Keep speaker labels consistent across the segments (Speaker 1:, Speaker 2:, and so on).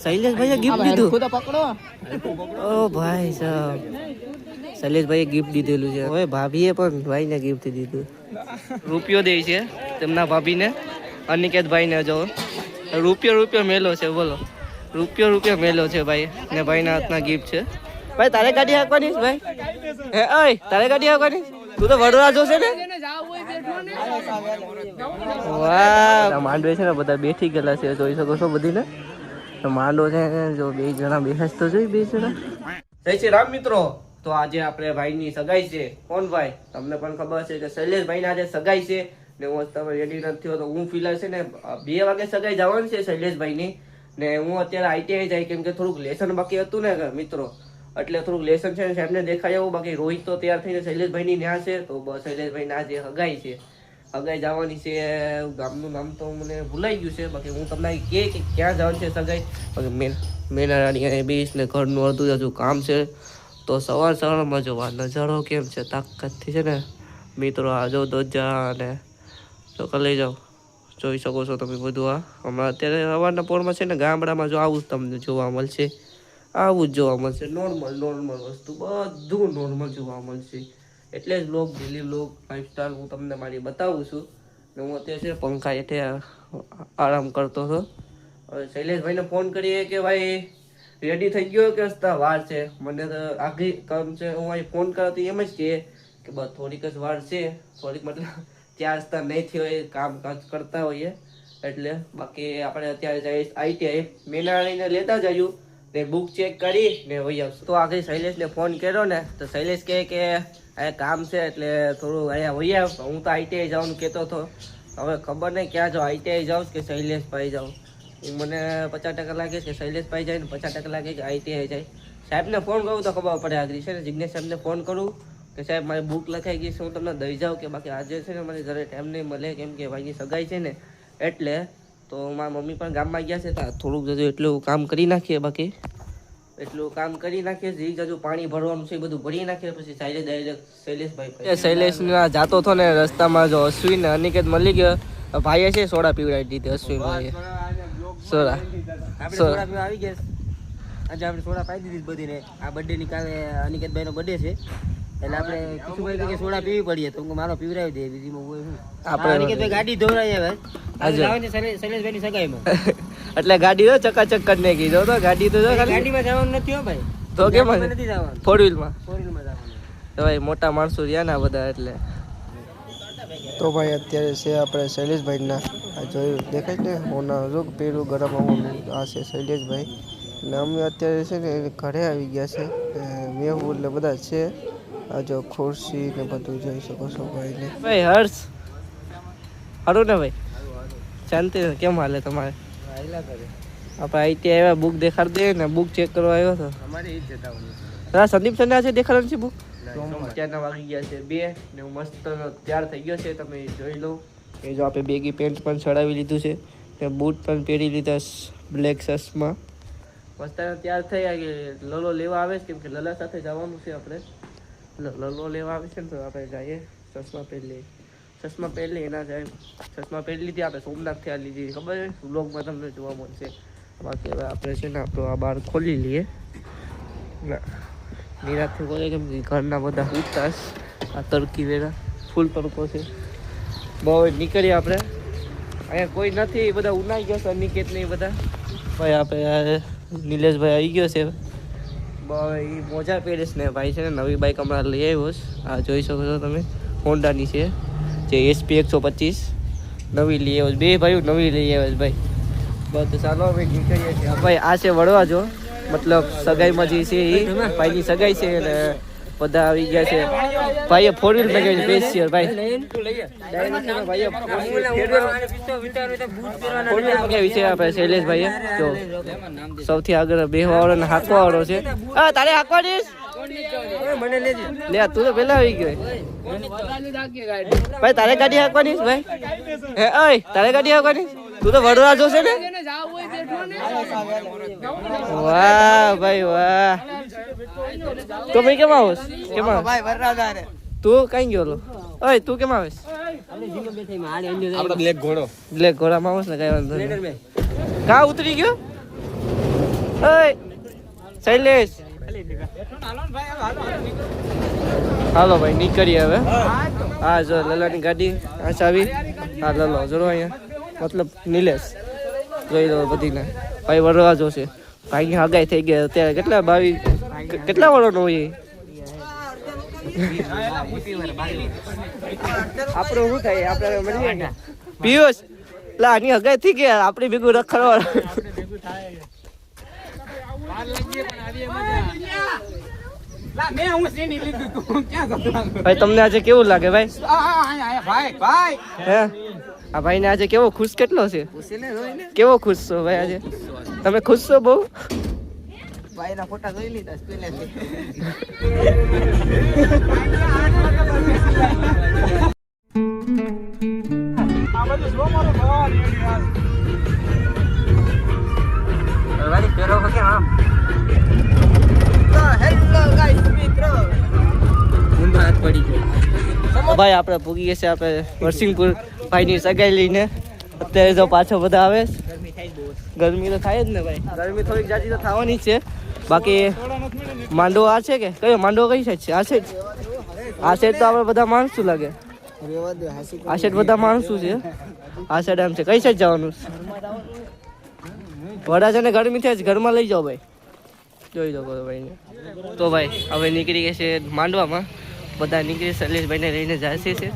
Speaker 1: શૈલેષભાઈએ gift દીધું. ઓ ભાઈ સાહેબ, શૈલેષભાઈએ ગિફ્ટ દીધેલું છે. હવે ભાભીએ પણ ભાઈને ગિફ્ટ દીધું. રૂપિયો દે છે તેમના ભાભીને, અનિકેતભાઈને. જો રૂપિયો મેલો છે, બોલો. રૂપિયો મેલો છે ભાઈ ને ભાઈના હાથના ગિફ્ટ છે. ભાઈ તારે ગાડી હાંકવાની ભાઈ? હે ઓય તારે ગાડી હાંકવાની? તું તો વડોદરા જોશે ને? વાહ, માંડવે છે ને બધા બેઠી ગયેલા છે, જોઈ શકો છો બધીને. માંડવો છે જો બે જણા બેસે તો જોઈ, બે જણા. જય શ્રી રામ મિત્રો. તો આજે આપણે ભાઈની સગાઈ છે. કોણ ભાઈ? તમને પણ ખબર છે કે શૈલેષભાઈને આજે સગાઈ છે ને હું તમે રેડી નથી થયો તો હું ફિલહાલ છે ને 2 વાગે સગાઈ જવાનું છે શૈલેષભાઈની. ને હું અત્યારે આઈટીઆઈ જાય કેમ કે થોડુંક લેસન બાકી હતું ને મિત્રો, એટલે થોડુંક લેસન છે ને સાહેબને દેખાય એવું. બાકી રોહિત તો તૈયાર થઈને શૈલેષભાઈની ન્યા છે. તો બસ શૈલેષભાઈને આજે હગાઈ છે, હગાઈ જવાની છે. ગામનું નામ તો મને ભૂલાઈ ગયું છે. બાકી હું તમને કે ક્યાં જવાનું છે સગાઈ. બાકી મેનારાણી બીચ ને ઘરનું અડધું હજુ કામ છે. તો સવારમાં જોવા નજારો કેમ છે તાકાતથી છે ને મિત્રો. આ જો ધોજા અને તો લઈ જાઓ, જોઈ શકો છો તમે બધું. આ હમણાં અત્યારે સવારના પોરમાં છે ને ગામડામાં જો આવું જ તમને જોવા મળશે, આવું જ જોવા મળશે. નોર્મલ વસ્તુ બધું નોર્મલ જોવા મળશે. એટલે જ બ્લોગ, ડેલી બ્લોગ, લાઈફસ્ટાઈલ હું તમને મારી બતાવું છું. ને હું અત્યારે છે પંખા હેઠે આરામ કરતો હતો. હવે શૈલેષભાઈને ફોન કરીએ કે ભાઈ રેડી થઈ ગયો કે વાર છે? મને તો આગળ કામ છે, હું અહીં ફોન કરો તો એમ જ કે બસ થોડીક જ વાર છે. થોડીક મતલબ ત્યાં નહીં થયો એ કામકાજ કરતા હોઈએ એટલે. બાકી આપણે અત્યારે જઈએ આઈટીઆઈ, મેનાળીને લેતા જઈએ ને બુક ચેક કરી ને વહી આવશું. તો આગળ શૈલેષને ફોન કર્યો ને તો શૈલેષ કહે કે અહીંયા કામ છે એટલે થોડું અહીંયા વહી આવ. હું તો આઈટીઆઈ જવાનું કહેતો હતો. હવે ખબર નહીં ક્યાં જાઉં, આઈટીઆઈ જાઉં કે શૈલેષભાઈ જાઉં. મને 50% લાગે કે શૈલેષભાઈ જાય ને 50% લાગે કે આઈટીઆઈ જાય. સાહેબને ફોન કરું તો ખબર પડે. આગળ છે ને જિગ્નેશ સાહેબને ફોન કરું કે સાહેબ મારી બુક લખાઈ ગઈ છે, હું તમને દઈ જાઉં કે? બાકી આજે છે ને મારી ઘરે ટાઈમ નહીં મળે કેમ કે ભાઈની સગાઈ છે ને એટલે. તો મારા મમ્મી પણ ગામમાં ગયા છે તો થોડુંક જજો એટલું કામ કરી નાખીએ. બાકી એટલું કામ કરી નાખીએ. જે જજુ પાણી ભરવાનું છે એ બધું ભરી નાખીએ. પછી ડાયરેક્ટ શૈલેષભાઈ. શૈલેષના જાતો હતો ને રસ્તામાં જો અશ્વિન ને અનિકેત મળી ગયો. ભાઈએ છે સોડા પીવડાવી દીધી અશ્વિનભાઈએ. સોડા આવી ગયા. આજે આપણે સોડા પાઈ દીધી બધીને. આ બર્થડે ની કાલે અનિકેતભાઈ નો બર્થડે છે એટલે આપણે કિશુભાઈ કે સોડા પીવી પડીએ તો મારો પીવડાવી દે. બીજીમાં હોય શું આપણે અનિકેતભાઈ ગાડી ધોરાય હવે આજે શૈલેષભાઈ ની સગાઈમાં એટલે ગાડી તો ચકાચક કરી નાખી. જો તો ગાડી તો ગાડીમાં જવાનું નથી હો ભાઈ. તો કેમ નથી જવાનું? 4 વ્હીલમાં જવાનું. તો ભાઈ મોટા માણસો રહ્યા ને બધા એટલે. તો ભાઈ અત્યારે છે આપણે શૈલેષભાઈના જોયું દેખાય ને હોના રોગ પેલું ગરમ આવવાનું. આ છે શૈલેષભાઈ ને અમે અત્યારે છે ને ઘરે આવી ગયા છે. મેહુ એટલે બધા છે. આ જો ખુરશી ને બધું જોઈ શકો છો ભાઈને. ભાઈ હર્ષ સારું ને ભાઈ? શાંતિ કેમ હાલે તમારે? આપણે આઈટી આવ્યા, બુક દેખાડ દે ને. બુક ચેક કરવા આવ્યો હતો. અમારે સંદીપ સર આજે દેખાડવાની છે બુક. અત્યારના વાગી ગયા છે 2 ને હું મસ્ત તૈયાર થઈ ગયો છે. તમે જોઈ લો એ જો આપણે બેગી પેન્ટ પણ ચડાવી લીધું છે ને બૂટ પણ પહેરી લીધા બ્લેક શર્ટ્સમાં. મસ્ત તૈયાર થઈ ગયા. લલો લેવા આવે છે કેમ કે લલા સાથે જવાનું છે આપણે. લલો લેવા આવે છે ને તો આપણે જઈએ. ચશ્મા પહેરી લઈએ. ચશ્મા પહેરી લઈએ એના જાય. ચશ્મા પહેરી લીધી આપણે સોમનાથથી આ લીધી ખબર છે. વ્લોગમાં તમને જોવા મળશે. બાકી હવે આપણે છે ને આપણું આ બહાર ખોલી લઈએ. નિરાતથી બોલે કેમ કે ઘરના બધા ઉતાસ. આ તડકી વેરા ફૂલ તડકો છે બહુ. નીકળીએ આપણે. અહીંયા કોઈ નથી, બધા ઉનાઈ ગયા છે. અનિકેત નહીં બધા ભાઈ. આપણે નિલેશભાઈ આવી ગયો છે. ભાઈ મોજા પહેરીશ ને ભાઈ છે ને નવી બાઇક હમણાં લઈ આવ્યો છે. આ જોઈ શકો છો તમે હોન્ડાની છે જે SP 125 નવી લઈ આવ્યો. 2 ભાઈઓ નવી લઈ આવ્યો ભાઈ. બસ ચાલો અમે નીકળીએ છીએ ભાઈ. આ છે વડવા જો મતલબ સગાઈમાં જે છે એ ભાઈની સગાઈ છે અને બધા આવી ગયા છે. ભાઈએ 4 વ્હીલ લગાવી સ્પેશિયલ ભાઈ. શૈલેષભાઈએ જો સૌથી આગળ બેહવાવાળો ને હાંકવાવાળો છે. તારે હાંકવા દઈશ લે. તું તો પેલા આવી ગયો ભાઈ. તારે ગાડી હાંકવાની ભાઈ? હે ઓય તારે ગાડી હાંકવાની? તું તો વડોદરા જોશે ને? વાહ ભાઈ વાહ. તો ભાઈ કેમ આવસ? કેમ તું કઈ ગયો? ઓય તું કેમ આવેસ? બ્લેક ઘોડામાં આવસ ને કઈ વાંધો નહીં. કા ઉતરી ગયો? શૈલેષ હાલો ભાઈ નીકળીએ હવે. હા જો લલાની ગાડી આ ચાવી. હા લલો જોડો અહીંયા મતલબ નિલેશ જોઈ લો બધીને. ભાઈ વરવા જોશે. ભાઈની હગાઈ થઈ ગઈ અત્યારે કેટલા 22 કેટલા વર્ષનો હોય આપણું શું થાય આપણે મળીએ પિયુષ લા આની હગાઈ થઈ ગયા આપણી ભેગું રખડવા. ભાઈ તમને આજે કેવું લાગે ભાઈ? હે આ ભાઈ ને આજે કેવો ખુશ કેટલો છે? કેવો ખુશ છો ભાઈ આજે? તમે ખુશ છો બહુ? ભાઈ ના ફોટા જોઈ લીધા ભાઈ આપણે ભૂગી ગયા છે આપણે નરસિંહપુર ભાઈની સગાઈ લઈને. અત્યારે જો પાછો બધા આવે. ગરમી તો થાય જ ને ભાઈ. ગરમી થોડીક જાજી તો થવાની જ છે. બાકી માંડવો આ છે કે કયો માંડવો કઈ સાઈડ છે? આ સાઈડ. આ સાઈડ તો આપણે બધા માણસું લાગે. આ સાઈડ બધા માણસું છે. આ સાઈડ આમ છે. કઈ સાઈડ જવાનું? વડાજાને ગરમી થાય જ ઘરમાં લઈ જાઓ ભાઈ. જોઈ દો ભાઈને. તો ભાઈ હવે નીકળી ગયા છે માંડવામાં. બધા નીકળી શૈલેષભાઈને લઈને જાય છે.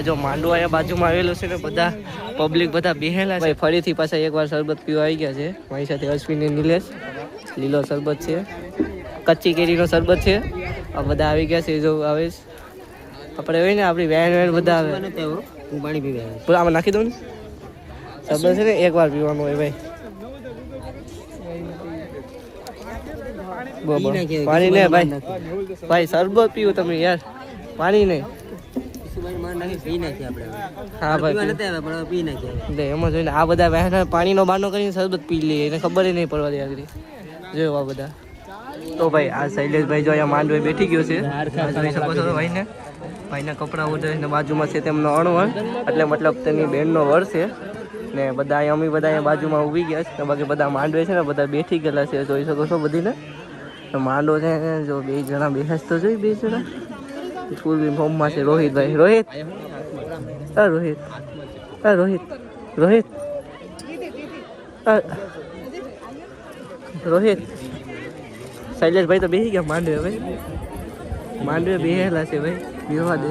Speaker 1: જો માંડવો અહીંયા બાજુમાં આવેલો છે ને બધા પબ્લિક બધા બેહેલા છે. ફરીથી પાછા એકવાર શરબત પીવા આવી ગયા છે. મારી સાથે અશ્વિન નિલેશ. લીલો શરબત છે, કચ્ચી કેરીનો શરબત છે. આ બધા આવી ગયા છે. જો આવે આપણે હોય ને આપણી વેન બધા આવે. હું પાણી પીવા આમાં નાખી દઉં ને શરબત છે ને એકવાર પીવાનું હોય ભાઈ. પાણી નહીં ભાઈ. ભાઈ શરબત પીવું તમે યાર, પાણી નહીં. હા ભાઈ એમાં જોઈને આ બધા વહેણા પાણીનો બાનો કરીને શરબત પી લઈએ. એને ખબર નહીં પડવા દે આગળ. જોયો આ બધા. તો ભાઈ આ શૈલેષભાઈ જો અહીંયા માંડવે બેઠી ગયો છે. જોઈ શકો છો ભાઈને. ભાઈના કપડાં ઉધરીને બાજુમાં છે તેમનો અણવર, એટલે મતલબ તેની બેનનો વર છે. ને બધા અમે બધા અહીંયા બાજુમાં ઊભી ગયા છે. બાકી બધા માંડવે છે ને બધા બેઠી ગયેલા છે. જોઈ શકો છો બધીને. માંડવો છે જો 2 જણા બેસાસ તો જોઈ 2 જણા ફૂલ ફોર્મમાં છે. રોહિતભાઈ. રોહિત રોહિત રોહિત રોહિત રોહિત શૈલેષભાઈ તો બેસી ગયા માંડવે. ભાઈ માંડવે બેહેલા છે ભાઈ. બેહવા દે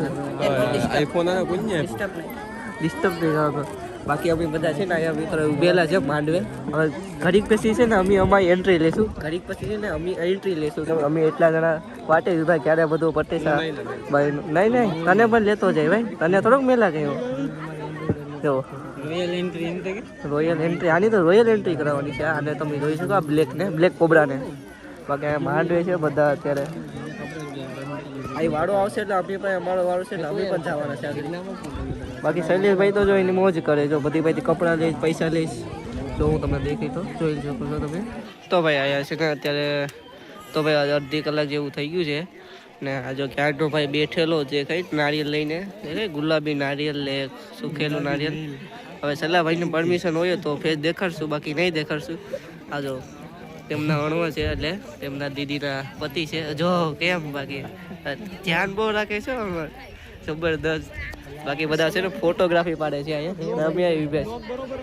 Speaker 1: ડિસ્ટર્બ નહીં કરવા. બાકી અમે બધા છે ને અહીંયા મિત્રો ઉભેલા છે માંડવે. હવે ઘડીક પછી છે ને અમે અમારી એન્ટ્રી લેશું. ઘડીક પછી છે ને અમે એન્ટ્રી લેશું. અમે એટલા જણા વાટે ભાઈ ક્યારે બધું પટે ભાઈ. નહીં તને પણ લેતો જાય ભાઈ. તને થોડોક મેલા ગયો જો રોયલ એન્ટ્રી. આની તો રોયલ એન્ટ્રી કરાવવાની છે. અને તમે જોઈ શકો આ બ્લેક કોબરાને. બાકી આ માંડવે છે બધા અત્યારે. અહીં વાળો આવશે એટલે અમે પણ અમારો વાળો છે એટલે અમે પણ જવાના છે આગળ. બાકી શૈલેષભાઈ તો જો એની મોજ કરે. જો બધી ભાઈથી કપડાં લઈશ, પૈસા લઈશ. જો હું તમને દેખી તો જોઈ શકો છો તમે. તો ભાઈ આવ્યા છે ને અત્યારે. તો ભાઈ અડધી કલાક જેવું થઈ ગયું છે. ને આ જો ક્યાંકનો ભાઈ બેઠેલો જે કંઈ નારિયેલ લઈને ગુલાબી નારિયેલ લે, સુખેલું નારિયેલ. હવે સલાહભાઈને પરમિશન હોય તો ફેસ દેખાડશું, બાકી નહીં દેખાડશું. આ જો તેમના અણવા છે એટલે તેમના દીદીના પતિ છે. જો કેમ બાકી ધ્યાન બહુ રાખે છે જબરદસ્ત. બાકી બધા છે ને ફોટોગ્રાફી પાડે છે અહીંયા. અમે આવી બેસ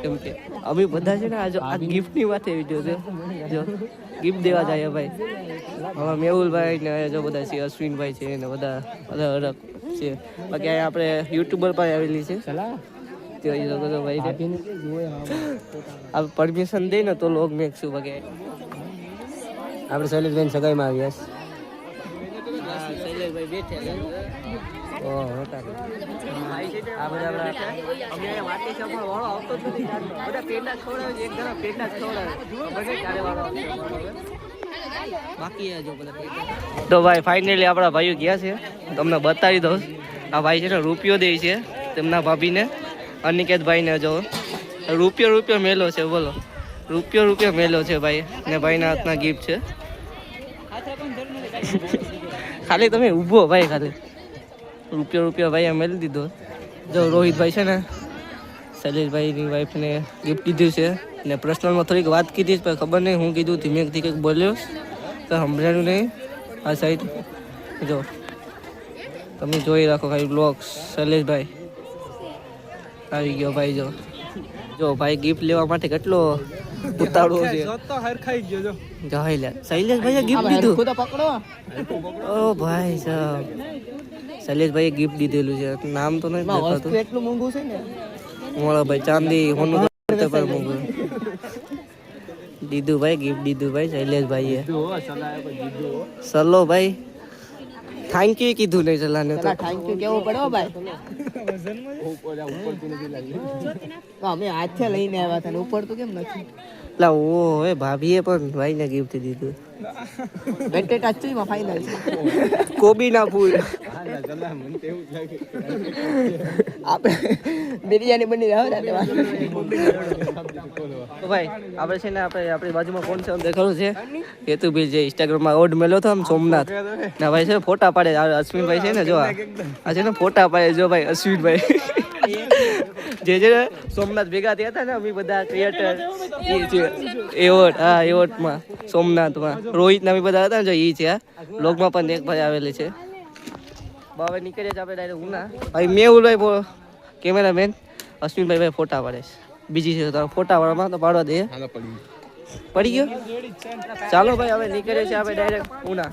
Speaker 1: કેમ કે અમે બધા છે ને આ ગિફ્ટની વાત એવી જો ગિફ્ટ દેવા જાય ભાઈ. હવે મેહુલભાઈ ને જો બધા છે, અશ્વિનભાઈ છે ને બધા અલગ અલગ છે. બાકી અહીંયા આપણે યુટ્યુબર પર આવેલી છે. ભાઈ આ પરમિશન દે ને તો લોગ મેકશું. બાકી આપણે શૈલેષભાઈ સગાઈમાં આવ્યા છે. શૈલેષભાઈ બેઠે તો ભાઈ ફાઇનલી આપણા ભાઈઓ ગયા છે. તમને બતાવી દઉં. આ ભાઈ છે ને રૂપિયો દે છે તેમના ભાભીને, અનિકેતભાઈ ને. જો રૂપિયો મેલો છે. બોલો રૂપિયો મેલો છે ભાઈ. ને ભાઈના હાથના ગિફ્ટ છે. ખાલી તમે ઊભો ભાઈ. ખાલી રૂપિયો ભાઈ મેળી દીધો. જો રોહિતભાઈ છે ને શૈલેષભાઈની વાઈફને ગિફ્ટ દીધું છે. ને પર્સનલમાં થોડીક વાત કીધી પણ ખબર નહીં હું કીધું ધીમેકથી કંઈક બોલ્યો તો સમજાણું નહીં. આ સાઈડ જો તમે જોઈ રાખો ખાલી બ્લોગ્સ. શૈલેષભાઈ આવી ગયો ભાઈ. જો ભાઈ ગિફ્ટ લેવા માટે કેટલો ઉતાવળો છે. શૈલેષભાઈએ ગિફ્ટ દીધું. ઓ ભાઈ સાહેબ શૈલેષભાઈએ ગિફ્ટ દીધેલું છે. નામ તો નહીં દેખાતું. એટલું મોંઘું છે ને મોળા ભાઈ ચાંદી હોનું પર મોંઘું દીધું ભાઈ. ગિફ્ટ દીધું ભાઈ શૈલેષભાઈએ. સલો ભાઈ થેન્ક યુ કીધું નહીં ચલાને તો થેન્ક યુ કેવું પડે ભાઈ. અમે હાથે લઈને આવ્યા હતા ઉપર તો કેમ નથી લા. ઓ હવે ભાભીએ પણ ભાઈને ગિફ્ટ દીધું. બેટેટા ચીમાં ફાઇનલ કોબીના ફૂલ. આપણે બિરયાની બની રહે ને તો ભાઈ આપણે છે ને આપણી બાજુમાં કોણ છે દેખાડું છે કેતુભાઈ જે ઇન્સ્ટાગ્રામમાં ઓડ મેલ્યો હતો આમ સોમનાથ ના ભાઈ છે ફોટા પાડે. અશ્વિનભાઈ છે ને જો આ છે ને ફોટા પાડે. જો ભાઈ અશ્વિનભાઈ જે સોમનાથ ભેગા થયા હતા ને અમે બધા ક્રિએટર એવોર્ડ. હા એવોર્ડમાં સોમનાથમાં રોહિત ના બધા હતા ને જો એ છે. આ બ્લોગમાં પણ એક ભાઈ આવેલી છે. હવે નીકળીએ છીએ આપણે ડાયરેક્ટ ઉના. ભાઈ મેહુલભાઈ કેમેરામેન અશ્વિનભાઈ ભાઈ ફોટા પાડે છે. બીજી છે તો ફોટા વાળામાં તો પાડવા દે. પડી ગયો ચાલો ભાઈ હવે નીકળીએ છીએ આપણે ડાયરેક્ટ ઉના.